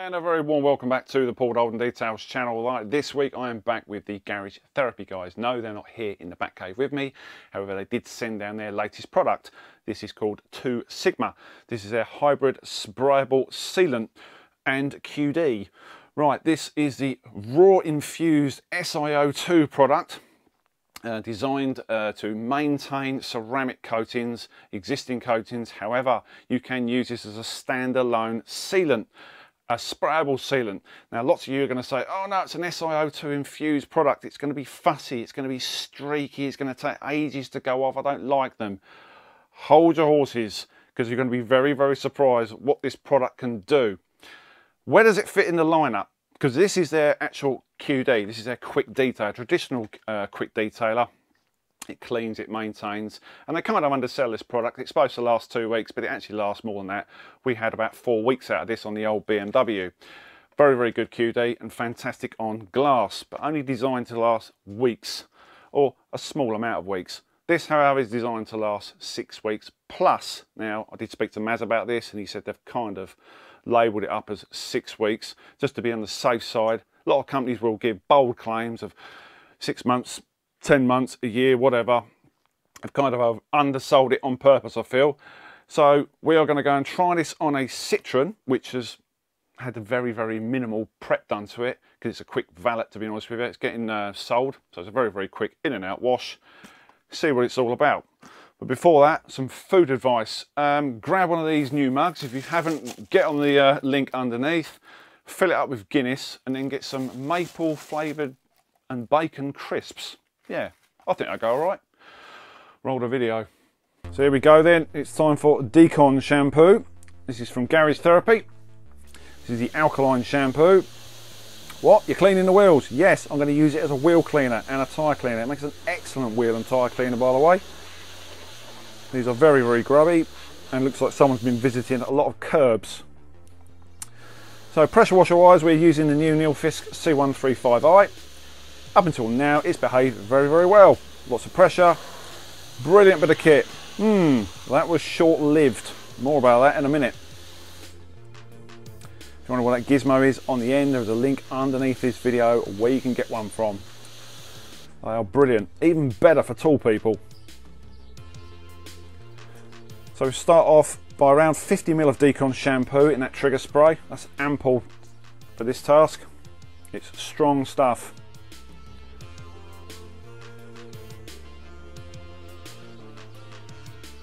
And a very warm welcome back to the Paul Dolden Details channel. This week I am back with the Garage Therapy guys. No, they're not here in the back cave with me. However, they did send down their latest product. This is called 2 Sigma. This is their hybrid sprayable sealant and QD. Right, this is the raw infused SiO2 product. Designed to maintain ceramic coatings, existing coatings. However, you can use this as a standalone sealant, a sprayable sealant. Now, lots of you are going to say, oh no, it's an SiO2 infused product. It's going to be fussy, it's going to be streaky, it's going to take ages to go off. I don't like them. Hold your horses, because you're going to be very, very surprised what this product can do. Where does it fit in the lineup? Because this is their actual QD, this is their quick detail, traditional quick detailer. It cleans, it maintains, and they kind of undersell this product. It's supposed to last 2 weeks, but it actually lasts more than that. We had about 4 weeks out of this on the old BMW. Very, very good QD and fantastic on glass, but only designed to last weeks, or a small amount of weeks. This, however, is designed to last 6 weeks plus. Now, I did speak to Maz about this, and he said they've kind of labelled it up as 6 weeks, just to be on the safe side. A lot of companies will give bold claims of 6 months, 10 months, a year, whatever. I've kind of undersold it on purpose, I feel. So we are going to go and try this on a Citroen, which has had a very, very minimal prep done to it, because it's a quick valet, to be honest with you. It's getting sold, so it's a very, very quick in and out wash. See what it's all about. But before that, some food advice. Grab one of these new mugs. If you haven't, get on the link underneath, fill it up with Guinness, and then get some maple flavoured and bacon crisps. Yeah, I think that'll go all right. Roll the video. So here we go then. It's time for Alkaline Shampoo. This is from Garage Therapy. This is the Alkaline Shampoo. What? You're cleaning the wheels? Yes, I'm going to use it as a wheel cleaner and a tyre cleaner. It makes an excellent wheel and tyre cleaner, by the way. These are very, very grubby, and looks like someone's been visiting a lot of curbs. So pressure washer wise, we're using the new Nilfisk C135i. Up until now, it's behaved very, very well. Lots of pressure, brilliant bit of kit. That was short-lived. More about that in a minute. If you wonder what that gizmo is on the end, there's a link underneath this video where you can get one from. They are brilliant, even better for tall people. So we start off by around 50 ml of Alkaline shampoo in that trigger spray. That's ample for this task. It's strong stuff.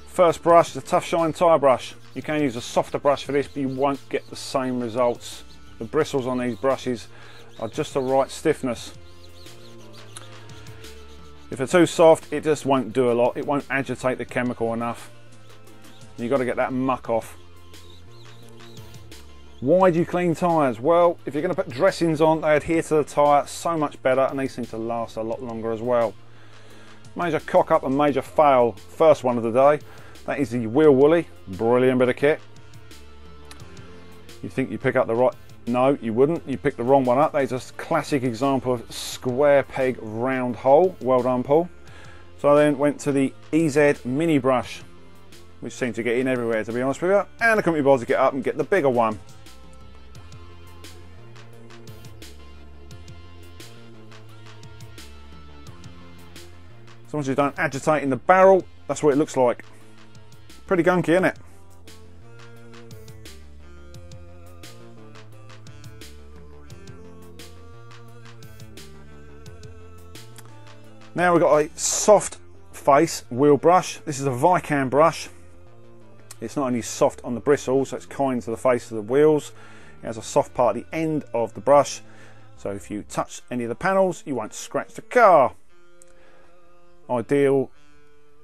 First brush is a Tough Shine tyre brush. You can use a softer brush for this, but you won't get the same results. The bristles on these brushes are just the right stiffness. If they're too soft, it just won't do a lot. It won't agitate the chemical enough. You've got to get that muck off. Why do you clean tyres? Well, if you're going to put dressings on, they adhere to the tyre so much better, and these seem to last a lot longer as well. Major cock up and major fail, first one of the day. That is the wheel woolly, brilliant bit of kit. You think you pick up the right, no you wouldn't, you picked the wrong one up. That is a classic example of square peg round hole. Well done, Paul. So I then went to the EZ mini brush, which seemed to get in everywhere, to be honest with you, and I couldn't be bothered to get up and get the bigger one. As long as you don't agitate in the barrel, that's what it looks like. Pretty gunky, isn't it? Now we've got a soft face wheel brush. This is a Vicam brush. It's not only soft on the bristles, so it's kind to the face of the wheels. It has a soft part at the end of the brush, so if you touch any of the panels, you won't scratch the car. Ideal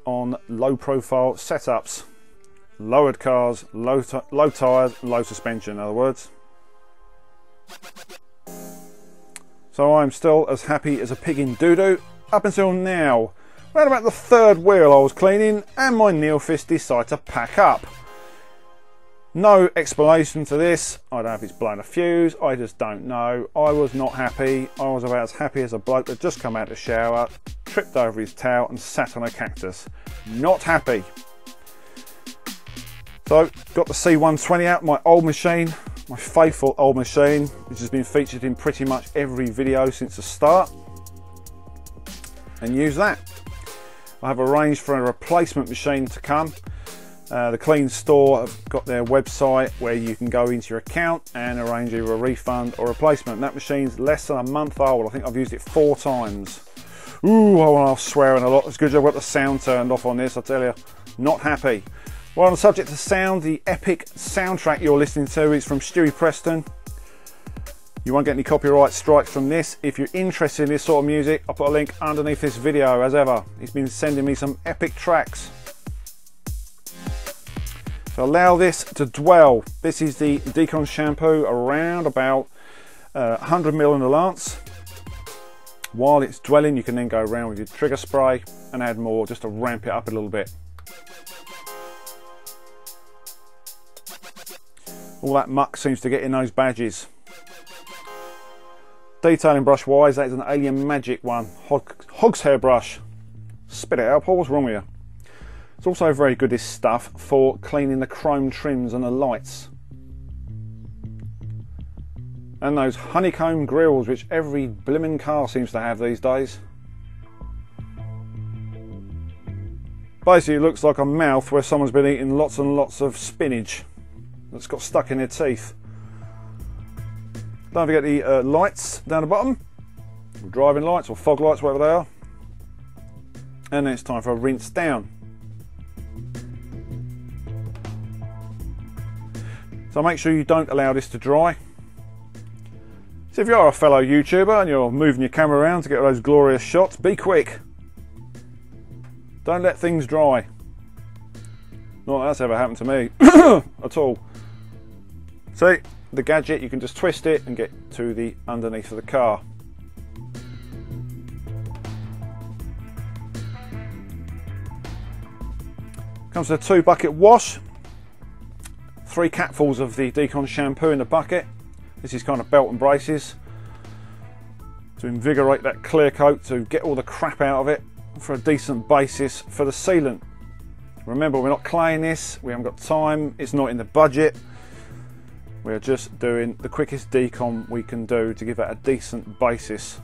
on low profile setups, lowered cars, low tyres, low suspension, in other words. So I'm still as happy as a pig in doo-doo up until now. Around about the third wheel I was cleaning, and my Nilfisk decided to pack up. No explanation to this. I don't know if it's blown a fuse, I just don't know. I was not happy. I was about as happy as a bloke that just come out of the shower, tripped over his towel and sat on a cactus. Not happy. So got the C120 out, my old machine, My faithful old machine, which has been featured in pretty much every video since the start, and use that. I have arranged for a replacement machine to come. The Clean Store have got their website where you can go into your account and arrange either a refund or replacement. That machine's less than a month old. I think I've used it 4 times. Ooh, I'm swearing a lot. It's good I've got the sound turned off on this, I tell you. Not happy. Well, on the subject of sound, the epic soundtrack you're listening to is from Stewie Preston. You won't get any copyright strikes from this. If you're interested in this sort of music, I'll put a link underneath this video as ever. He's been sending me some epic tracks. So allow this to dwell. This is the Alkaline Shampoo, around about 100 ml in a lance. While it's dwelling, you can then go around with your trigger spray and add more just to ramp it up a little bit. All that muck seems to get in those badges. Detailing brush wise, that is an Alien Magic one, hog's hair brush. Spit it out, Paul, what's wrong with you? It's also very good, this stuff, for cleaning the chrome trims and the lights. And those honeycomb grills, which every blimmin' car seems to have these days. Basically, it looks like a mouth where someone's been eating lots and lots of spinach that's got stuck in their teeth. Don't forget the lights down the bottom, driving lights or fog lights, whatever they are. And then it's time for a rinse down. So make sure you don't allow this to dry. So if you are a fellow YouTuber and you're moving your camera around to get those glorious shots, be quick. Don't let things dry. Not that that's ever happened to me at all. See, the gadget, you can just twist it and get to the underneath of the car. Comes to a 2 bucket wash. 3 capfuls of the Alkaline Shampoo in the bucket. This is kind of belt and braces to invigorate that clear coat, to get all the crap out of it for a decent basis for the sealant. Remember, we're not claying this, we haven't got time, it's not in the budget. We're just doing the quickest decon we can do to give it a decent basis.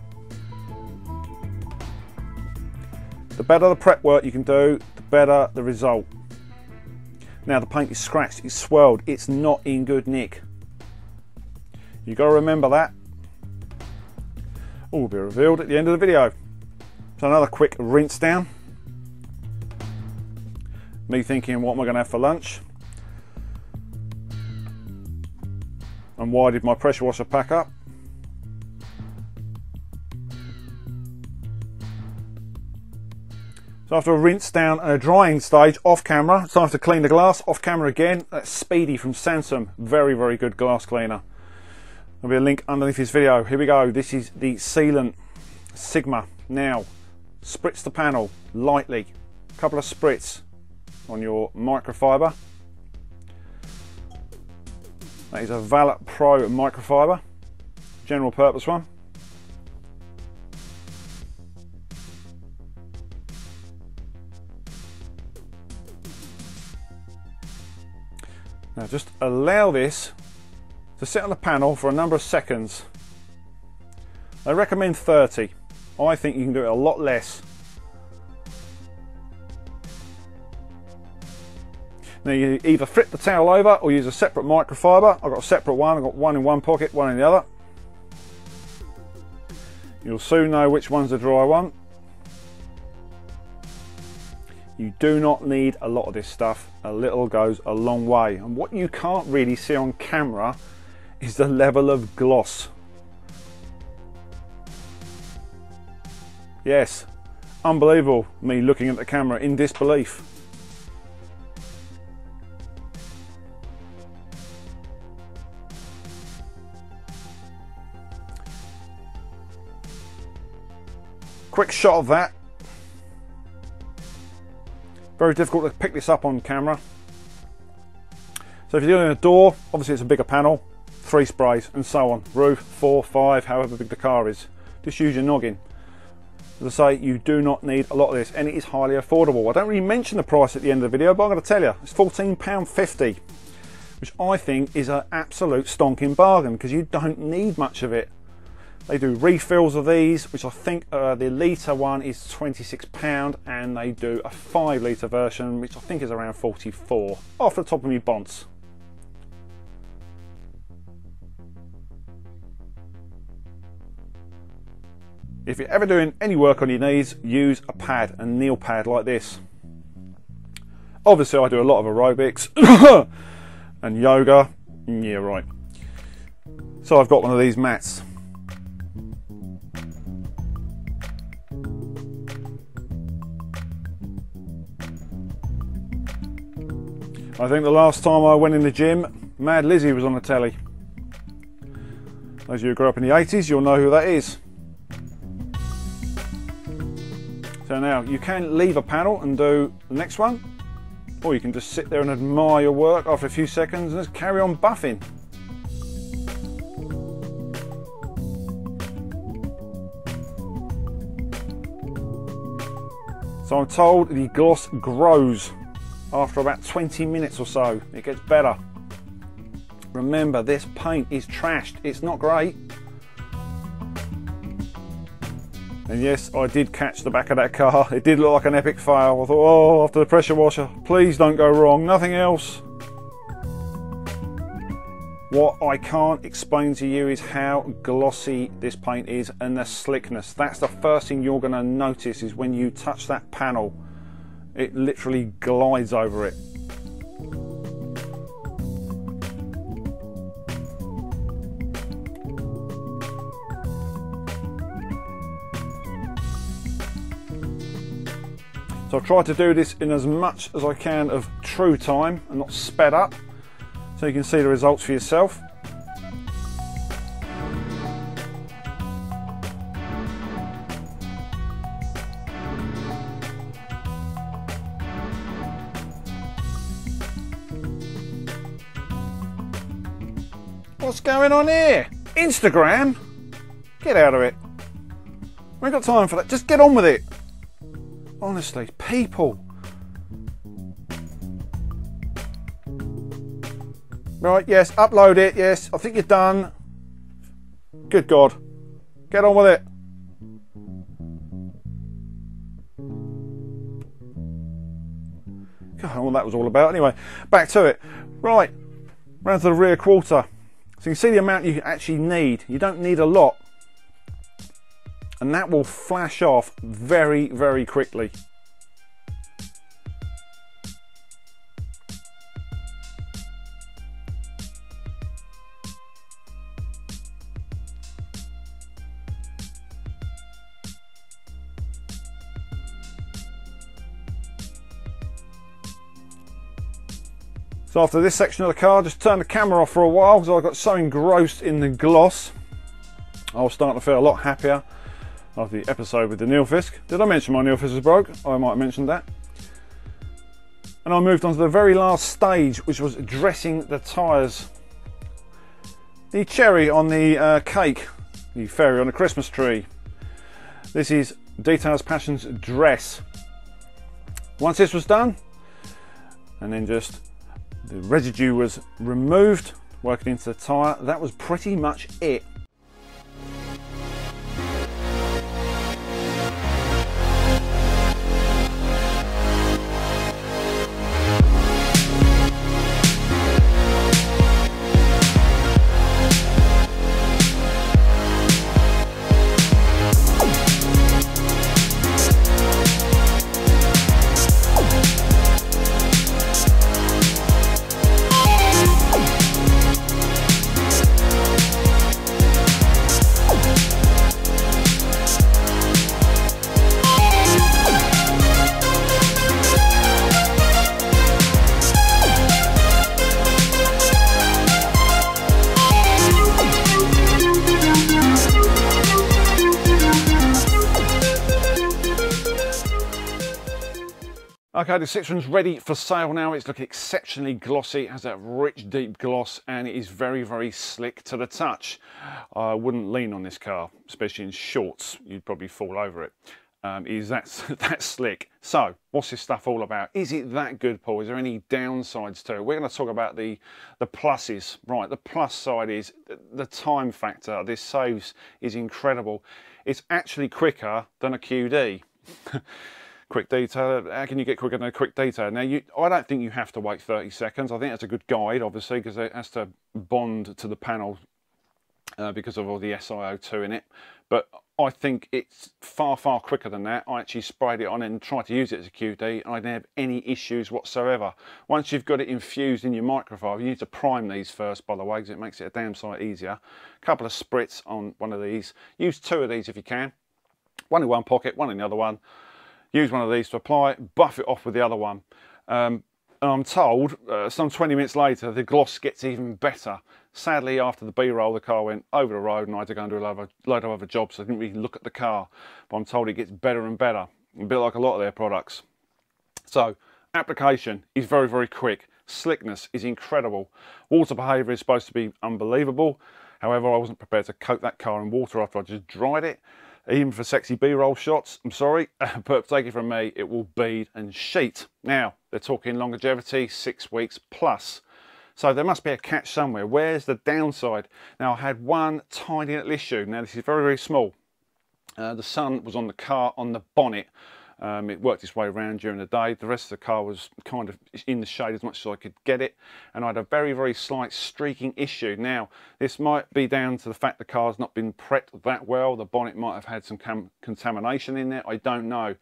The better the prep work you can do, the better the result. Now the paint is scratched, it's swirled, it's not in good nick. You've got to remember that. All will be revealed at the end of the video. So another quick rinse down. Me thinking, what am I going to have for lunch? And why did my pressure washer pack up? So after a rinse down and a drying stage off camera, it's time to clean the glass. Off camera again, that's Speedy from Samsung. Very, very good glass cleaner. There'll be a link underneath this video. Here we go. This is the sealant Sigma. Now, spritz the panel lightly. A couple of spritz on your microfiber. That is a Valet Pro microfiber, general purpose one. Now just allow this to sit on the panel for a number of seconds. They recommend 30. I think you can do it a lot less. Now you either flip the towel over or use a separate microfiber. I've got a separate one, I've got one in one pocket, one in the other. You'll soon know which one's the dry one. You do not need a lot of this stuff. A little goes a long way. And what you can't really see on camera is the level of gloss. Yes, unbelievable, me looking at the camera in disbelief. Quick shot of that. Very difficult to pick this up on camera. So if you're doing a door, obviously it's a bigger panel, 3 sprays and so on. Roof, 4, 5, however big the car is. Just use your noggin. As I say, you do not need a lot of this, and it is highly affordable. I don't really mention the price at the end of the video, but I'm going to tell you, it's £14.50, which I think is an absolute stonking bargain because you don't need much of it. They do refills of these, which I think the litre one is £26, and they do a 5 litre version, which I think is around 44, off the top of my bonds. If you're ever doing any work on your knees, use a pad, a kneel pad like this. Obviously I do a lot of aerobics and yoga, yeah right. So I've got one of these mats. I think the last time I went in the gym, Mad Lizzie was on the telly. Those of you who grew up in the 80s, you'll know who that is. So now, you can leave a panel and do the next one, or you can just sit there and admire your work after a few seconds and just carry on buffing. So I'm told the gloss grows after about 20 minutes or so. It gets better. Remember, this paint is trashed. It's not great. And yes, I did catch the back of that car. It did look like an epic fail. I thought, oh, after the pressure washer, please don't go wrong, nothing else. What I can't explain to you is how glossy this paint is and the slickness. That's the first thing you're going to notice is when you touch that panel. It literally glides over it. So I've tried to do this in as much as I can of true time and not sped up, so you can see the results for yourself. What's going on here? Instagram? Get out of it. We ain't got time for that. Just get on with it. Honestly, people. Right, yes, upload it, yes. I think you're done. Good God. Get on with it. God, what that was all about. Anyway, back to it. Right, round to the rear quarter. So you can see the amount you actually need. You don't need a lot. And that will flash off very, very quickly. So after this section of the car, just turn the camera off for a while because I got so engrossed in the gloss. I was starting to feel a lot happier after the episode with the Nilfisk. Did I mention my Nilfisk was broke? I might have mentioned that. And I moved on to the very last stage, which was dressing the tyres. The cherry on the cake, the fairy on the Christmas tree. This is Details Passion's dress. Once this was done, and then just the residue was removed, working into the tyre, that was pretty much it. Okay, the Citroen's ready for sale now. It's looking exceptionally glossy, has that rich deep gloss, and it is very, very slick to the touch. I wouldn't lean on this car, especially in shorts. You'd probably fall over it. is that slick. So what's this stuff all about? Is it that good, Paul? Is there any downsides to it? We're going to talk about the pluses. Right, the plus side is the time factor. This saves is incredible. It's actually quicker than a QD. Quick detailer, how can you get quicker than a quick detailer? Now, I don't think you have to wait 30 seconds. I think that's a good guide, obviously, because it has to bond to the panel because of all the SiO2 in it. But I think it's far, far quicker than that. I actually sprayed it on and tried to use it as a QD, and I didn't have any issues whatsoever. Once you've got it infused in your microfiber, you need to prime these first, by the way, because it makes it a damn sight easier. A couple of spritz on one of these. Use 2 of these if you can. One in one pocket, one in the other one. Use one of these to apply, buff it off with the other one. And I'm told, some 20 minutes later, the gloss gets even better. Sadly, after the B-roll, the car went over the road and I had to go and do a load of other jobs, so I didn't really look at the car. But I'm told it gets better and better, a bit like a lot of their products. So, application is very, very quick. Slickness is incredible. Water behaviour is supposed to be unbelievable. However, I wasn't prepared to coat that car in water after I just dried it. Even for sexy B-roll shots, I'm sorry, but take it from me, it will bead and sheet. Now, they're talking longevity, 6 weeks plus. So there must be a catch somewhere. Where's the downside? Now, I had one tiny little issue. Now, this is very, very small. The sun was on the car, on the bonnet. It worked its way around during the day. The rest of the car was kind of in the shade as much as I could get it. And I had a very, very slight streaking issue. Now, this might be down to the fact the car's not been prepped that well. The bonnet might have had some contamination in there. I don't know.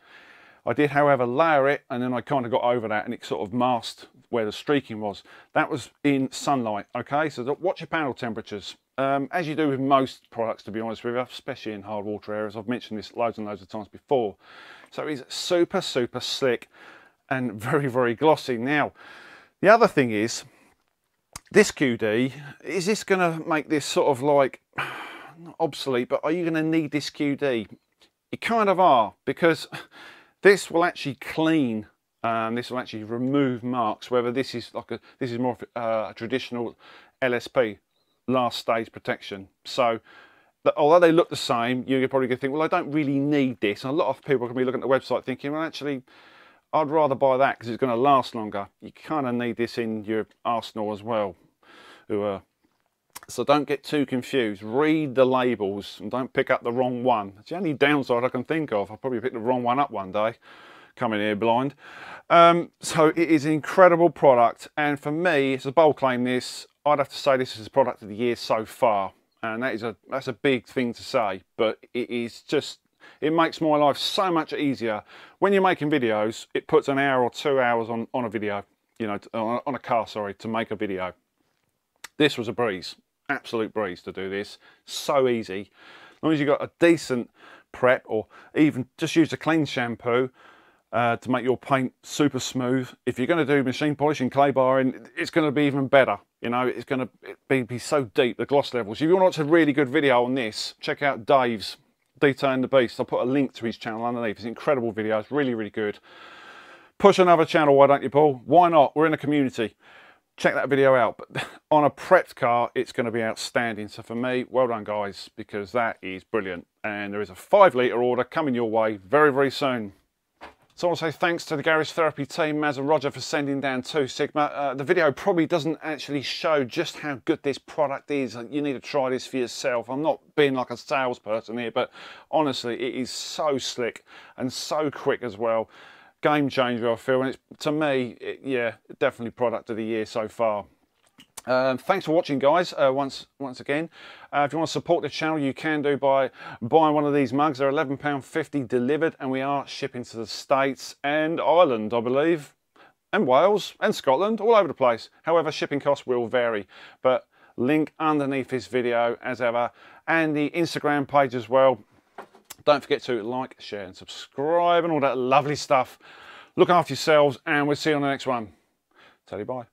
I did, however, layer it, and then I kind of got over that, and it sort of masked where the streaking was. That was in sunlight, okay? So watch your panel temperatures. As you do with most products, to be honest with you, especially in hard water areas. I've mentioned this loads and loads of times before. So it's super, super slick and very, very glossy. Now, the other thing is, this QD, is this going to make this sort of like, not obsolete, but are you going to need this QD? You kind of are, because this will actually clean, this will actually remove marks, whether this is like this is more of a traditional LSP, last stage protection. So although they look the same, you're probably going to think, well, I don't really need this. And a lot of people can be looking at the website thinking, well, actually, I'd rather buy that because it's going to last longer. You kind of need this in your arsenal as well. So don't get too confused. Read the labels and don't pick up the wrong one. It's the only downside I can think of. I'll probably pick the wrong one up one day, coming here blind. So it is an incredible product. And for me, it's a bold claim this. I'd have to say this is the product of the year so far. And that's a big thing to say, but it is just, it makes my life so much easier. When you're making videos, it puts an hour or 2 hours on a video, you know, on a car, sorry, to make a video. This was a breeze, absolute breeze to do this. So easy. As long as you've got a decent prep, or even just use a clean shampoo to make your paint super smooth. If you're going to do machine polishing, clay barring, it's going to be even better. You know, it's going to be so deep, the gloss levels. If you want to watch a really good video on this, check out Dave's Detailing the Beast. I'll put a link to his channel underneath. It's an incredible video. It's really, really good. Push another channel, why don't you, Paul? Why not? We're in a community. Check that video out. But on a prepped car, it's going to be outstanding. So for me, well done, guys, because that is brilliant. And there is a 5 litre order coming your way very, very soon. So I want to say thanks to the Garage Therapy team, Maz and Roger, for sending down 2 Sigma. The video probably doesn't actually show just how good this product is. You need to try this for yourself. I'm not being like a salesperson here, but honestly, it is so slick and so quick as well. Game changer, I feel. And it's, to me, yeah, definitely product of the year so far. Thanks for watching, guys, once again. If you want to support the channel, you can do by buying one of these mugs. They're £11.50 delivered, and we are shipping to the States and Ireland, I believe, and Wales and Scotland, all over the place. However, shipping costs will vary, but link underneath this video as ever, and the Instagram page as well. Don't forget to like, share and subscribe and all that lovely stuff. Look after yourselves, and we'll see you on the next one. Tell you bye.